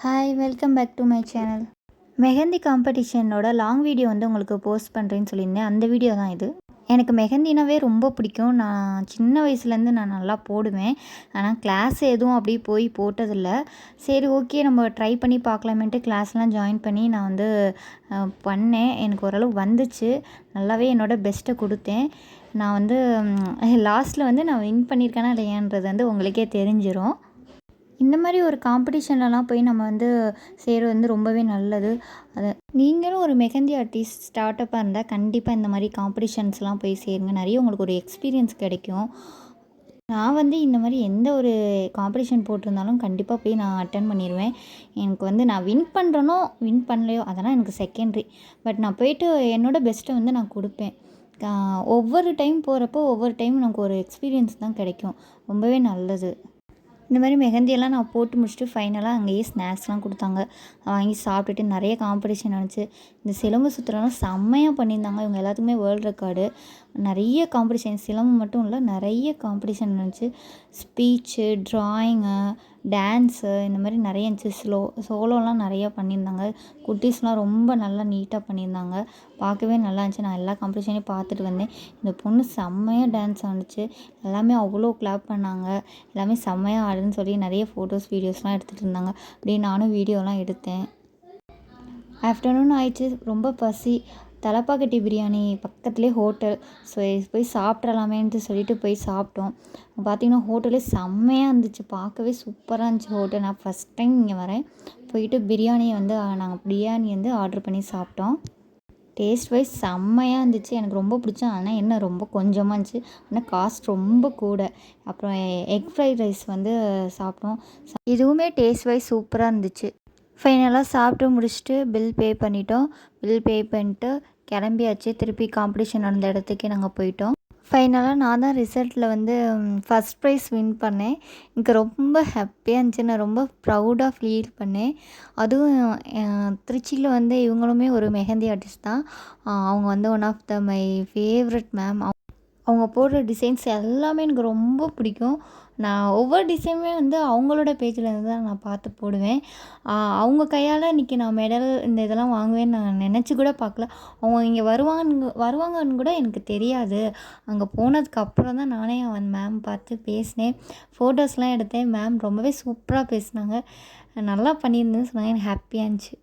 Hi welcome back to my channel. Mehndi காம்படிஷனோட long video வந்து உங்களுக்கு போஸ்ட் பண்ணுறேன்னு சொல்லியிருந்தேன். அந்த வீடியோ தான் இது. எனக்கு மெஹந்தினாவே ரொம்ப பிடிக்கும். நான் சின்ன வயசுலேருந்து நான் நல்லா போடுவேன். ஆனால் கிளாஸ் எதுவும் அப்படி போய் போட்டதில்ல. சரி ஓகே நம்ம ட்ரை பண்ணி பார்க்கலாமேன்ட்டு கிளாஸ்லாம் ஜாயின் பண்ணி நான் வந்து பண்ணேன். எனக்கு ஓரளவு வந்துச்சு. நல்லாவே என்னோடய பெஸ்ட்டை கொடுத்தேன். நான் வந்து லாஸ்ட்டில் வந்து நான் வின் பண்ணியிருக்கேனா இல்லையான்றது வந்து உங்களுக்கே தெரிஞ்சிடும். இந்த மாதிரி ஒரு காம்படிஷன்லலாம் போய் நம்ம வந்து செய்கிறது வந்து ரொம்பவே நல்லது. அதை நீங்களும் ஒரு மெஹந்தி ஆர்டிஸ்ட் ஸ்டார்ட்டப்பாக இருந்தால் கண்டிப்பாக இந்த மாதிரி காம்படிஷன்ஸ்லாம் போய் சேருங்க. நிறைய உங்களுக்கு ஒரு எக்ஸ்பீரியன்ஸ் கிடைக்கும். நான் வந்து இந்த மாதிரி எந்த ஒரு காம்படிஷன் போட்டிருந்தாலும் கண்டிப்பாக போய் நான் அட்டன் பண்ணிடுவேன். எனக்கு வந்து நான் வின் பண்ணுறனோ வின் பண்ணலையோ அதெல்லாம் எனக்கு செகண்ட்ரி. பட் நான் போயிட்டு என்னோடய பெஸ்ட்டை வந்து நான் கொடுப்பேன். ஒவ்வொரு டைம் போகிறப்போ ஒவ்வொரு டைம் நமக்கு ஒரு எக்ஸ்பீரியன்ஸ் தான் கிடைக்கும். ரொம்பவே நல்லது. இந்த மாதிரி மெஹந்தியெல்லாம் நான் போட்டு முடிச்சுட்டு ஃபைனலாக அங்கேயே ஸ்நாக்ஸ்லாம் கொடுத்தாங்க. வாங்கி சாப்பிட்டுட்டு நிறைய காம்படிஷன் நடந்துச்சு. இந்த சிலம்பு சுற்றுலாலாம் செம்மையாக பண்ணியிருந்தாங்க. இவங்க எல்லாத்துக்குமே வேர்ல்டு ரெக்கார்டு. நிறைய காம்படிஷன் சிலம்பு மட்டும் இல்லை, நிறைய காம்படிஷன் இருந்துச்சு. ஸ்பீச்சு, ட்ராயிங்கு, டான்ஸு இந்த மாதிரி நிறைய இருந்துச்சு. சோலோலாம் நிறையா பண்ணியிருந்தாங்க. குட்டீஸ்லாம் ரொம்ப நல்லா நீட்டாக பண்ணியிருந்தாங்க. பார்க்கவே நல்லா இருந்துச்சு. நான் எல்லா காம்படிஷனையும் பார்த்துட்டு வந்தேன். இந்த பொண்ணு செம்மையாக டான்ஸ் ஆடிச்சு. எல்லாமே அவ்வளோ கிளாப் பண்ணாங்க. எல்லாமே செம்மையாக ஆடுன்னு சொல்லி நிறைய ஃபோட்டோஸ் வீடியோஸ்லாம் எடுத்துகிட்டு இருந்தாங்க. அப்படியே நானும் வீடியோலாம் எடுத்தேன். ஆஃப்டர்நூன் ஆயிடுச்சு. ரொம்ப பசி. தலப்பாக்கட்டி பிரியாணி பக்கத்துலேயே ஹோட்டல். ஸோ போய் சாப்பிட்றலாமேன்ட்டு சொல்லிட்டு போய் சாப்பிட்டோம். பார்த்திங்கன்னா ஹோட்டலே செம்மையாக இருந்துச்சு. பார்க்கவே சூப்பராக இருந்துச்சு ஹோட்டல். நான் ஃபஸ்ட் டைம் இங்கே வரேன். போயிட்டு பிரியாணியை வந்து நாங்கள் பிரியாணி வந்து ஆர்டர் பண்ணி சாப்பிட்டோம். டேஸ்ட் வைஸ் செம்மையாக இருந்துச்சு. எனக்கு ரொம்ப பிடிச்சோம். ஆனால் என்ன ரொம்ப கொஞ்சமாக இருந்துச்சு. ஆனால் காஸ்ட் ரொம்ப கூட. அப்புறம் எக் ஃப்ரைட் ரைஸ் வந்து சாப்பிட்டோம். இதுவுமே டேஸ்ட் வைஸ் சூப்பராக இருந்துச்சு. ஃபைனலாக சாப்பிட்டு முடிச்சுட்டு பில் பே பண்ணிட்டோம். பில் பே பண்ணிட்டு கிளம்பியாச்சு. திருப்பி காம்படிஷன் நடந்த இடத்துக்கே நாங்கள் போயிட்டோம். ஃபைனலாக நான் தான் ரிசல்ட்டில் வந்து ஃபஸ்ட் ப்ரைஸ் வின் பண்ணேன். எனக்கு ரொம்ப ஹாப்பியாக இருந்துச்சு. நான் ரொம்ப ப்ரௌடாக ஃபீல் பண்ணேன். அதுவும் திருச்சியில் வந்து இவங்களுமே ஒரு மெஹந்தி ஆர்டிஸ்ட் தான். அவங்க வந்து one of my favourite ma'am. அவங்க போடுற டிசைன்ஸ் எல்லாமே எனக்கு ரொம்ப பிடிக்கும். நான் ஒவ்வொரு டிசைனுமே வந்து அவங்களோட பேஜில் இருந்து தான் நான் பார்த்து போடுவேன். அவங்க கையால் இன்றைக்கி நான் மெடல் இந்த இதெல்லாம் வாங்குவேன்னு நான் நினச்சி கூட பார்க்கல. அவங்க இங்கே வருவாங்கன்னு கூட எனக்கு தெரியாது. அங்கே போனதுக்கப்புறம் தான் நானே மேம் பார்த்து பேசினேன். ஃபோட்டோஸ்லாம் எடுத்தேன். மேம் ரொம்பவே சூப்பராக பேசினாங்க. நல்லா பண்ணியிருந்தேன்னு சொன்னாங்க. எனக்கு ஹாப்பியாக இருந்துச்சு.